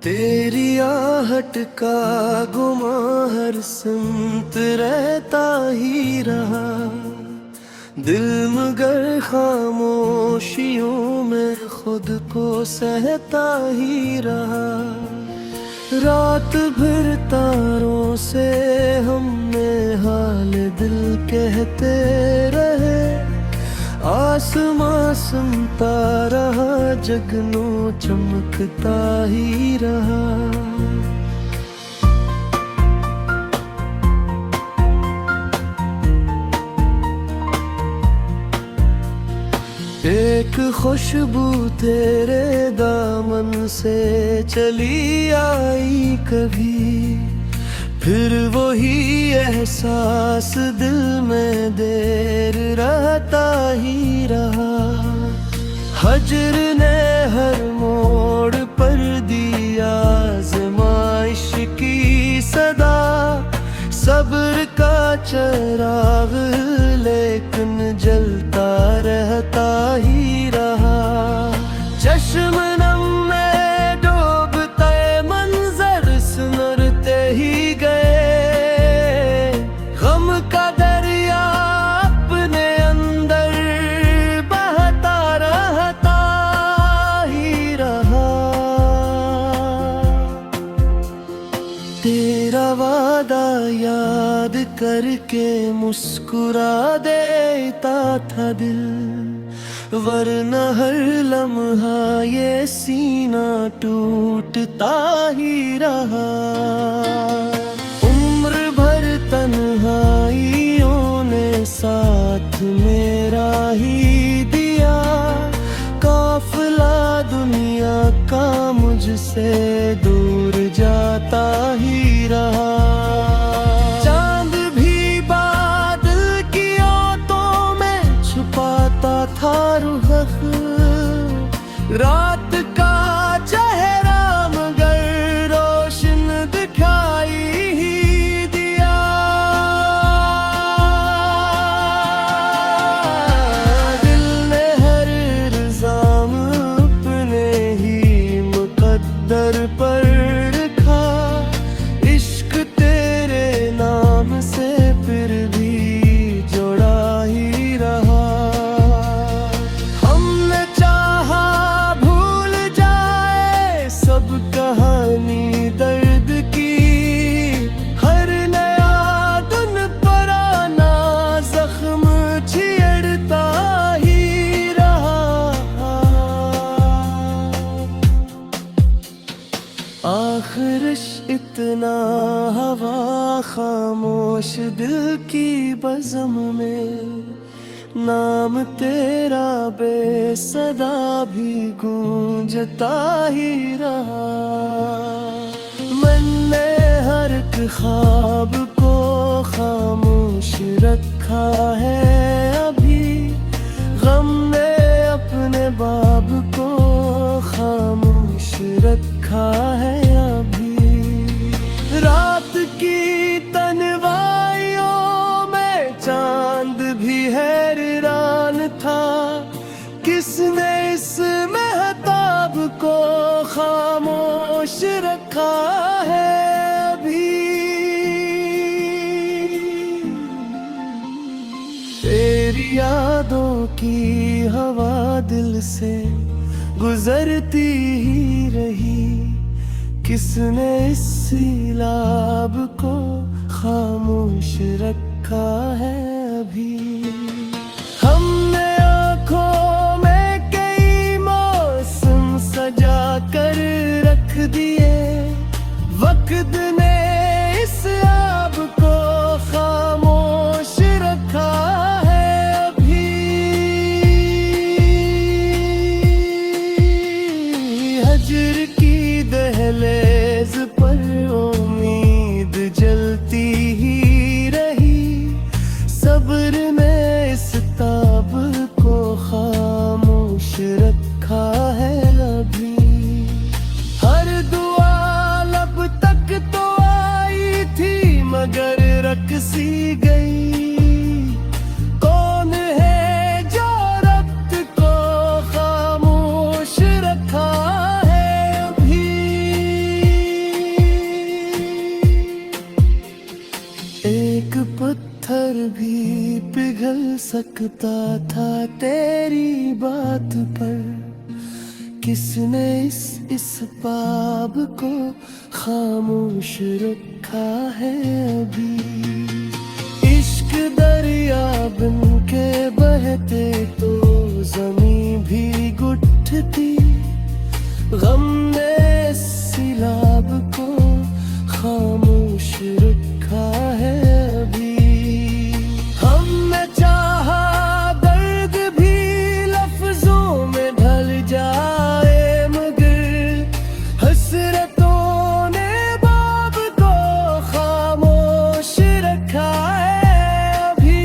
तेरी आहट का गुमा हर सिमत रहता ही रहा, दिल मगर खामोशियों में खुद को सहता ही रहा। रात भर तारों से हमने हाल दिल कहते रहे, आसमां सुनता रहा, जगनू चमकता ही रहा। एक खुशबू तेरे दामन से चली आई कभी, फिर वही एहसास दिल में देर रहता ही रहा। हजर ने हर मोड़ पर दिया आज़माइश की सदा, सब्र का चिराग लेकिन जलता रहता ही रहा। चश्म नम में डूबते मंजर सुनरते ही गए, गम का दरिया अपने अंदर बहता रहता ही रहा। तेरा वादा याद करके मुस्कुरा देता था दिल, वरना हर लम्हा ये सीना टूटता ही रहा। उम्र भर तन्हाइयों ने साथ मेरा ही दिया, काफिला दुनिया का मुझसे दूर जाता ही रहा। चांद भी बादल की ओतों में छुपाता था रुख, रात का चेहरा मगर रोशन दिखाई ही दिया। दिल ने हर इल्जाम अपने ही मुकद्दर पर रखा, इश्क तेरे नाम से फिर भी जुड़ा ही रहा। हमने चाहा भूल जाए सब कहानी दर्द की, हर नया दिन पुराना जख्म छेड़ता ही रहा। आखिरश इतना हवा खामोश दिल की बज़म में, नाम तेरा बेसदा भी गूंजता ही रहा। मैंने हर एक ख्वाब को खामोश रखा है अभी, गम ने अपने बाब को खामोश रखा है अभी। रात की तन्हाइयों में चांद भी हैरान था, किसने इस महताब को खामोश रखा है अभी। तेरी यादों की हवा दिल से गुजरती ही रही, किसने इस सैलाब को खामोश रखा है अभी। हमने आँखों में कई मौसम सजा कर रख दिए, वक्त ने इस आब को खामोश रखा है अभी। हजर की दहलीज पर उम्मीद जलती ही रही, सब्र ने इस ताब को खामोश रखा है अभी। हर दुआ लब तक तो आई थी मगर रख सी गई, कौन है जो रब्त को खामोश रखा है अभी। सकता था तेरी बात पर। किसने इस पाप को खामोश रखा है अभी। इश्क दरिया बन के बहते तो जमीन भी गुठती। गम ने सिलाब को खामोश रखा है अभी। हमने चाहा दर्द भी लफ्जों में ढल जाए, मगर हसरतों ने बाब को खामोश रखा है अभी।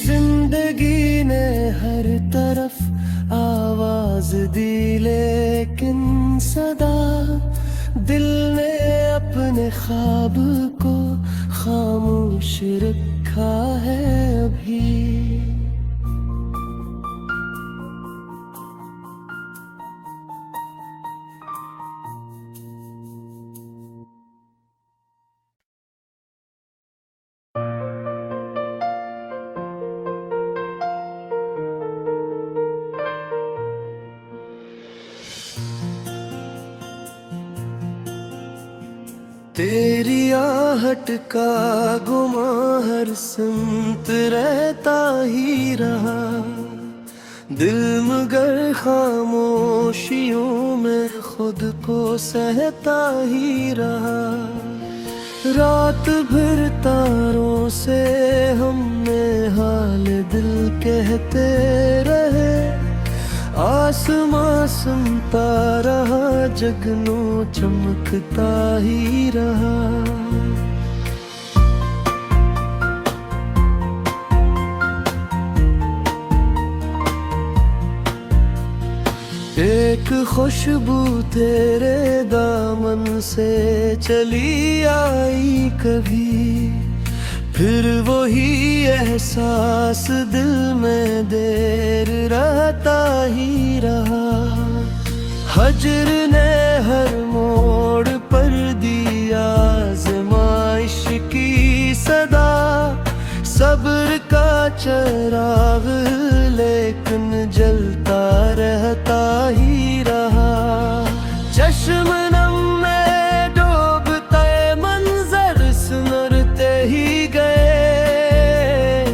जिंदगी ने हर तरफ आवाज दी, लेकिन सदा दिल ने अपने ख्वाब को खामोश रखा है अभी। तेरी आहट का गुमा हर सिमत रहता ही रहा। दिल मगर खामोशियों में खुद को सहता ही रहा। रात भर तारों से हमने हाल दिल कहते रहे। आसमां सुनता रहा, जगनू चमकता ही रहा। एक खुशबू तेरे दामन से चली आई कभी, फिर वही एहसास दिल में देर रहता ही रहा। हजर ने हर मोड़ पर दी आज़माइश की सदा। सब्र का चिराग लेकिन जलता रहता ही रहा। चश्म नम में डूबता मंजर सुनरते ही गए।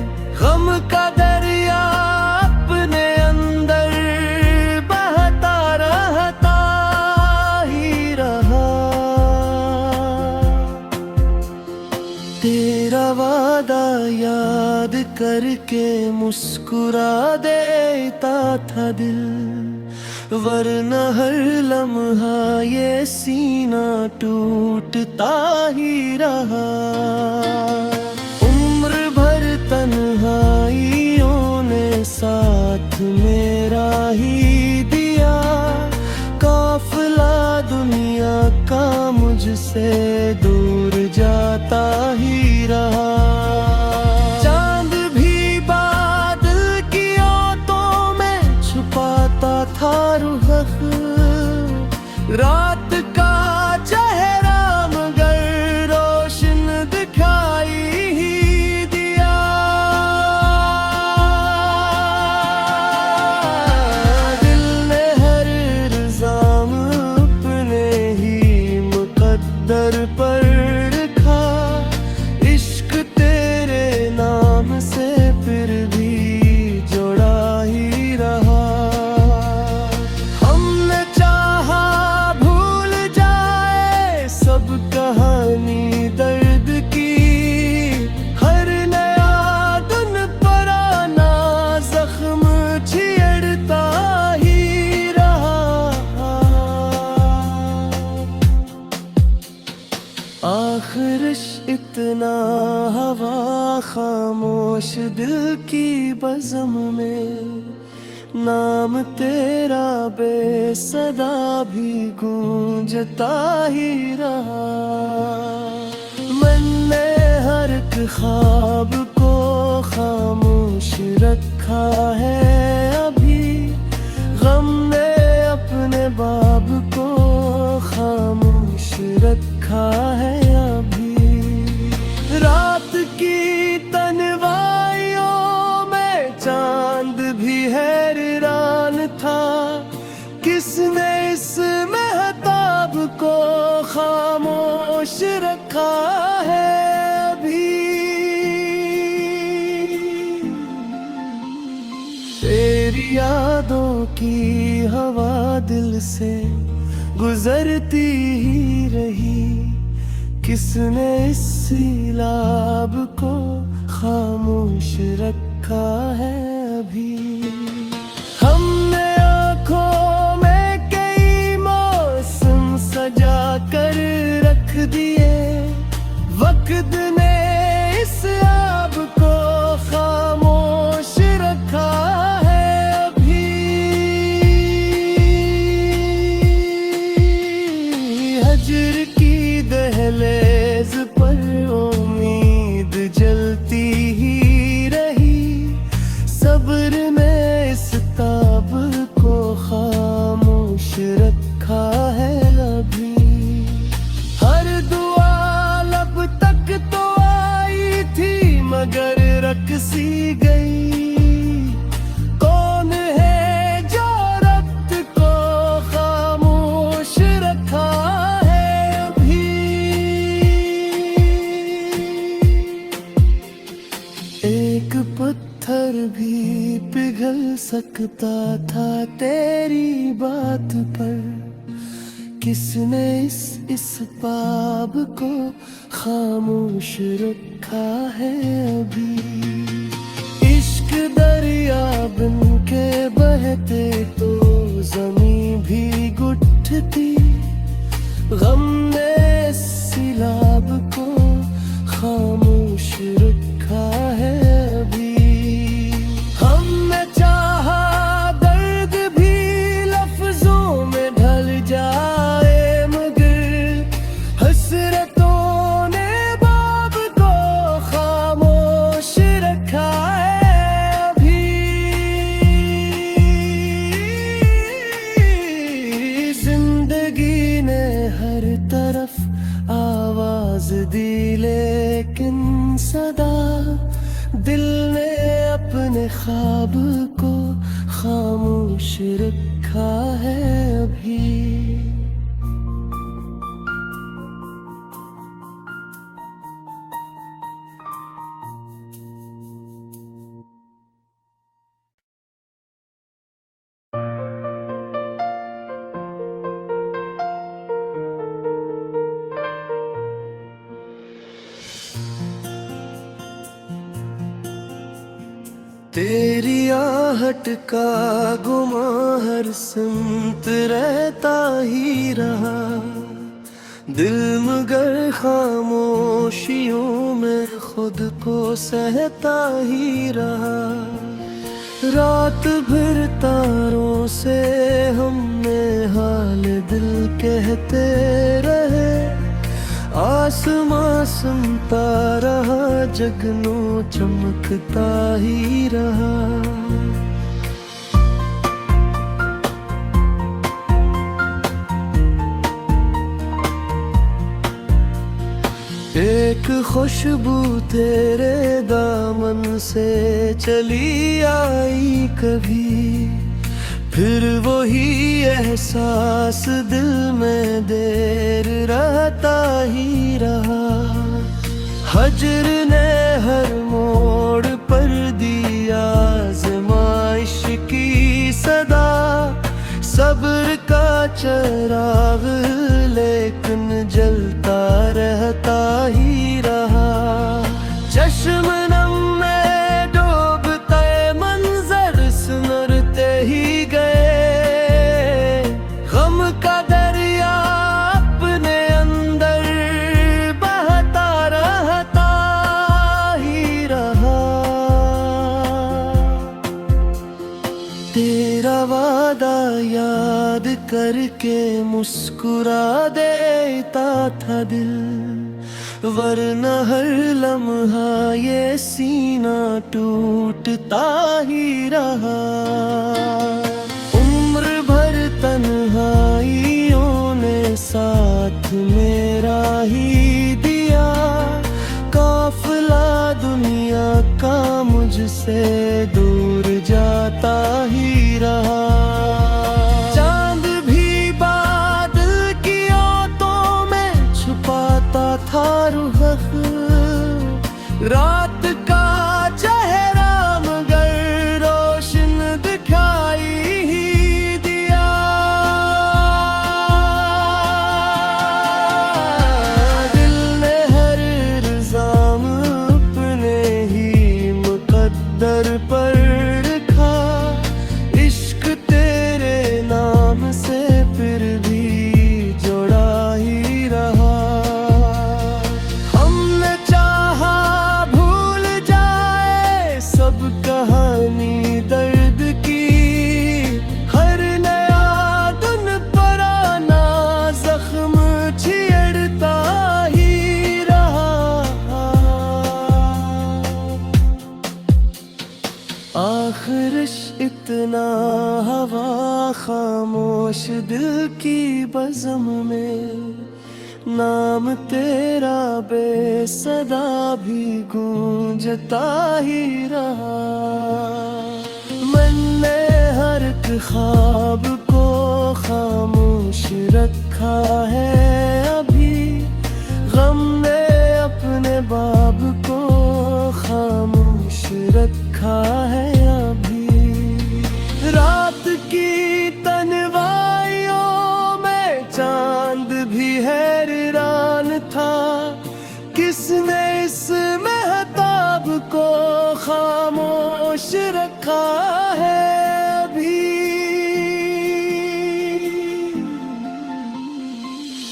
गम का दरिया अपने अंदर बहता रहता ही रहा। तेरा वादा याद करके मुस्कुरा देता था दिल, वरना हर लम्हा ये सीना टूटता ही रहा। उम्र भर तन्हाइयों ने साथ मेरा ही दिया। काफिला दुनिया का मुझसे दूर जाता ही रहा। चांद भी बादल की ओतों में छुपाता था रुख। रात का चेहरा मगर रोशन दिखाई ही दिया। दिल ने हर इल्जाम अपने ही मुकद्दर पर रखा। इश्क तेरे नाम से फिर भी जुड़ा ही रहा। हमने चाहा भूल जाए सब कहानी दर्द की। हर नया दिन पुराना जख्म छेड़ता ही रहा। आखिरश इतना हवा खामोश दिल की बज़म में। नाम तेरा बेसदा भी गूंजता ही रहा। मैंने हर एक ख्वाब को खामोश रखा है अभी। गम ने अपने बाब को खामोश रखा है अभी। की हवा दिल से गुजरती ही रही। किसने इस सैलाब को खामोश रखा है अभी। हमने आँखों में कई मौसम सजा कर रख दिए। वक्त ने इस आब को खामोश रखा है अभी। हजर की दहलीज पर उम्मीद जलती ही रही। सब्र ने इस ताब को खामोश रखा है अभी। हर दुआ लब तक तो आई थी मगर रख सी गई। कौन है जो रब्त को खामोश रखा है अभी। एक पत्थर भी पिघल सकता था तेरी बात पर। किसने इस पाप को खामोश रखा है अभी। इश्क दरिया बन के बहते तो ज़मीं भी गुठती। गम ने इस सैलाब को खामोश रखा है अभी। हमने चाहा दर्द भी लफ्जों में ढल जाए मगर हसरतों ने बाब को खामोश रखा है अभी। जिंदगी ने हर तरफ आवाज दी लेकिन सदा दिल ने अपने ख्वाब को खामोश रखा है अभी। तेरी आहट का गुमा हर सिमत रहता ही रहा। दिल मगर खामोशियों में खुद को सहता ही रहा। रात भर तारों से हमने हाल दिल कहते रहे। आसमां सुनता रहा जगनू चमकता ही रहा। एक खुशबू तेरे दामन से चली आई कभी। फिर वही एहसास दिल में देर रहता ही रहा। हजर ने हर मोड़ पर दी आज़माइश की सदा। सब्र का चिराग लेकिन जलता रहता ही रहा। चश्म नम में डूबता मंजर सुनरते ही गए। गम का दरिया अपने अंदर बहता रहता ही रहा। तेरा वादा याद करके मुस्कुरा देता था दिल। वरना हर लम्हा ये सीना टूटता ही रहा। उम्र भर तन्हाइयों ने साथ मेरा ही दिया। काफिला दुनिया का मुझसे दूर जाता ही रहा। चांद भी बादल की ओतों में छुपाता था रुख। रात का चेहरा मगर रोशन दिखाई ही दिल की बज़म में, नाम तेरा बेसदा भी गूंजता ही रहा। मैंने हर एक ख्वाब को खामोश रखा है अभी, गम ने अपने बाब को खामोश रखा है अभी। रात की तन्हाइयों में चांद भी हैरान था, किसने इस महताब को खामोश रखा है अभी।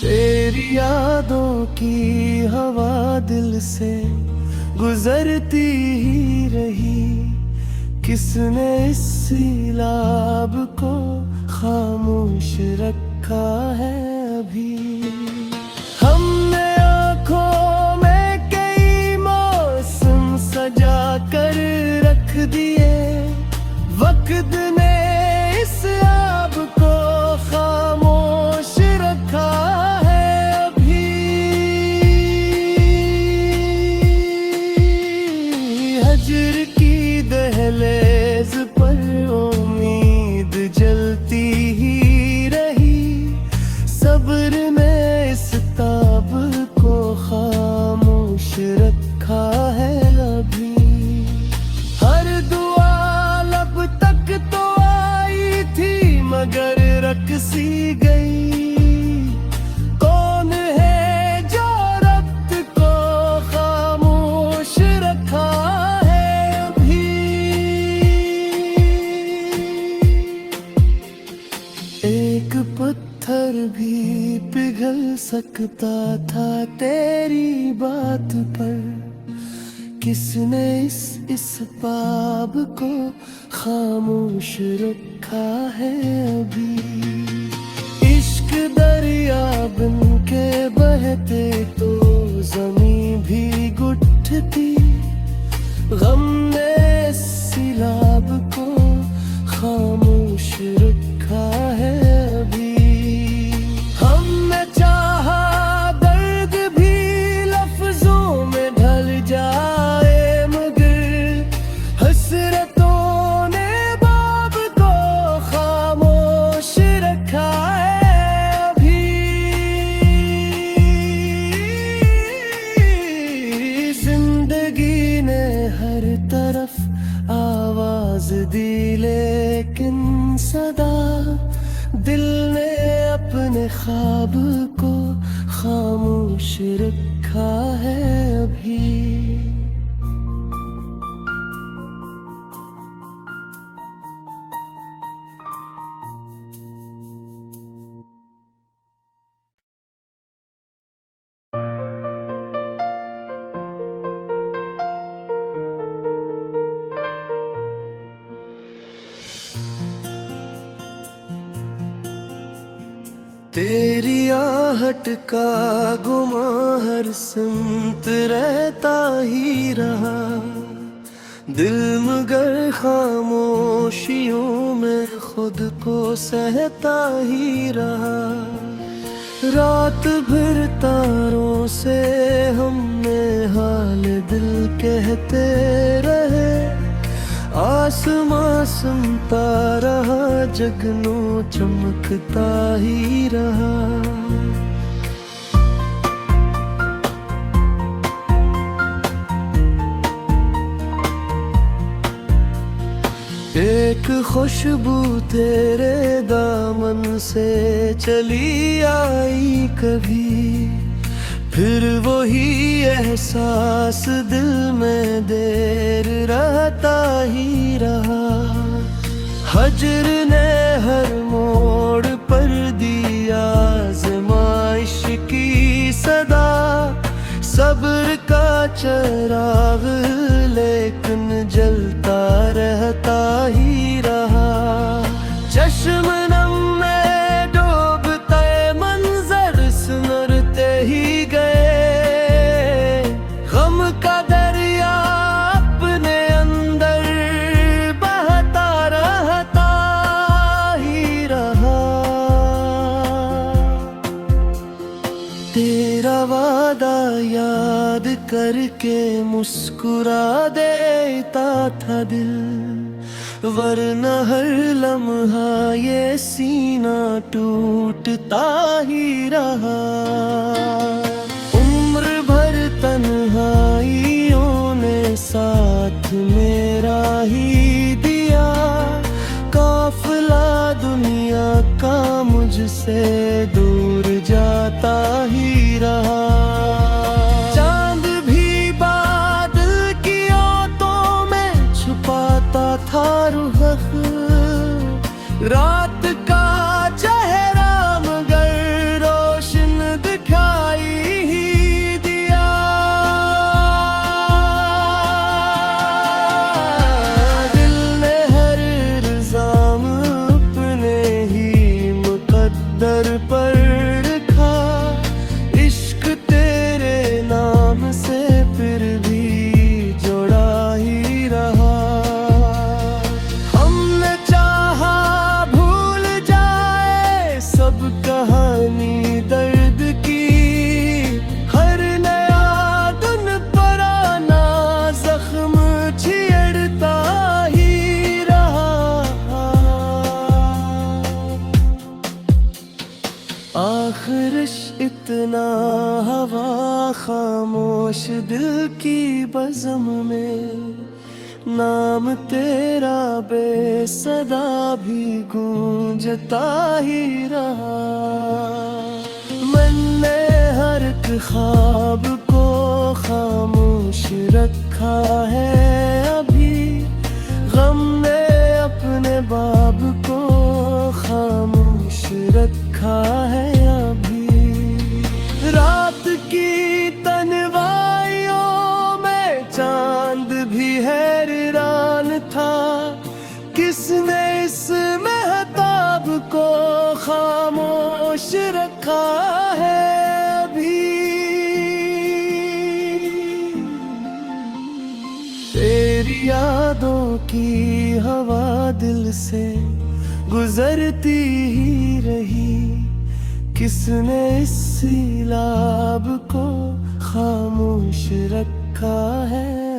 तेरी यादों की हवा दिल से गुजरती ही रही, किसने इस सैलाब को खामोश रखा है अभी। हमने आँखों में कई मौसम सजा कर रख दिए, वक्त ने इस आब को खामोश रखा है अभी। हजर की दहलीज पर उम्मीद जलती ही रही, सब्र ने इस ताब को खामोश रखा है अभी। हर दुआ लब तक तो आई थी मगर रख सी गई, कौन है जो रब्त को खामोश रखा है अभी। एक पत्थर भी पिघल सकता था तेरी बात पर, किसने इस बाब को खामोश रखा है अभी। इश्क दरिया बन के बहते तो ज़मीं भी गुठती, गम ने इस सैलाब को खामोश रखा है अभी। हमने चाहा दर्द भी लफ्जों में ढल जाए, मगर हसरतों ने बाब को खामोश रखा है अभी। जिंदगी ने हर तरफ आवाज दी, लेकिन सदा दिल ने अपने ख्वाब को खामोश रखा है अभी। तेरी आहट का गुमां हर सिमत रहता ही रहा, दिल मगर खामोशियों में खुद को सहता ही रहा। रात भर तारों से हमने हाल दिल कहते रहे, आसमां सुनता रहा, जगनू चमकता ही रहा। एक खुशबू तेरे दामन से चली आई कभी, फिर वही एहसास दिल में देर रहता ही रहा। हजर ने हर मोड़ पर दिया आज़माइश की सदा, सब्र का चिराग लेकिन जलता रहता ही रहा। चश्म नम में डूबते मंजर सुनरते ही गए, गम का दरिया अपने अंदर बहता रहता ही रहा। वादा याद करके मुस्कुरा देता था दिल, वरना हर लम्हा ये सीना टूटता ही रहा। उम्र भर तन्हाइयों ने साथ मेरा ही दिया, काफिला दुनिया का मुझसे दूर जाता ही रहा। चांद भी बादल की ओतों में छुपाता था रुख, रात का चेहरा मगर रोशन दिखाई ही दिया। दिल ने हर इल्जाम अपने ही मुकद्दर पर रखा, इश्क तेरे नाम से फिर भी जुड़ा ही रहा। हमने चाहा भूल जाए सब कहानी दर्द की, हर नया दिन पुराना जख्म छेड़ता ही रहा। आखिरश इतना हवा खामोश दिल की बज़म में, नाम तेरा बेसदा भी गूंजता ही रहा। मैंने हर एक ख्वाब को खामोश रखा है अभी, गम ने अपने बाब को खामोश रखा है अभी। रात की तन्हाइयों में चांद भी हैरान था, किसने इस महताब को खामोश रखा है अभी। तेरी यादों की हवा दिल से गुजरती ही रही, किसने इस सैलाब को खामोश रखा है।